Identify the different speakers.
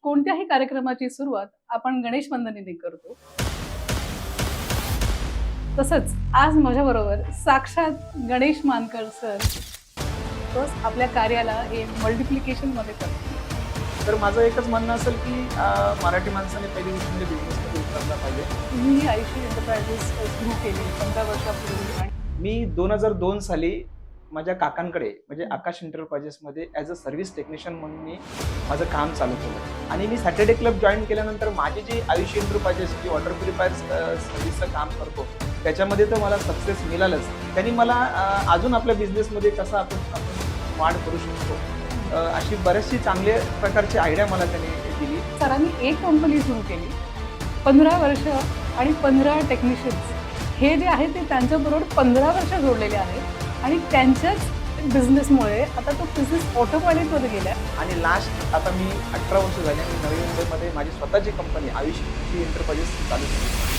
Speaker 1: कोणत्याही कार्यक्रमाची सुरुवात आपण गणेश वंदनेने करतो. तसंच आज माझ्याबरोबर साक्षात गणेश मानकर सर तोच आपल्या कार्याला हे मल्टिप्लिकेशनमध्ये करतो.
Speaker 2: तर माझं एकच म्हणणं असेल की मराठी माणसाने पहिली गोष्ट म्हणजे बिझनेसमध्ये उतरला पाहिजे.
Speaker 1: तुम्ही ही आयुष्य एंटरप्राइजेस सुरू केली 15 वर्षापूर्वी आणि
Speaker 2: मी 2002 साली माझ्या काकांकडे म्हणजे आकाश एंटरप्राइजेसमध्ये ॲज अ सर्व्हिस टेक्निशियन म्हणून मी माझं काम चालू केलं आणि मी सॅटर्डे क्लब जॉईन केल्यानंतर माझी जी आयुष्य एंटरप्राइजेस जी वॉटर प्युरिफायर सर्व्हिसचं काम करतो त्याच्यामध्ये तर मला सक्सेस मिळालंच. त्यांनी मला अजून आपल्या बिझनेसमध्ये कसं आपण वाढ करू शकतो अशी बरेचशी चांगल्या प्रकारची आयडिया मला त्यांनी दिली.
Speaker 1: सरांनी एक कंपनी सुरू केली, 15 वर्ष आणि 15 टेक्निशियन्स हे जे आहे ते त्यांच्याबरोबर 15 वर्ष जोडलेले आहेत आणि त्यांच्याच बिझनेसमुळे आता तो बिझनेस ऑटो पायलटमध्ये गेला
Speaker 2: आणि लास्ट आता मी 18 वर्ष झाली आणि नवी मुंबईमध्ये माझी स्वतःची कंपनी आयुष्य एंटरप्राइजेस चालू केली.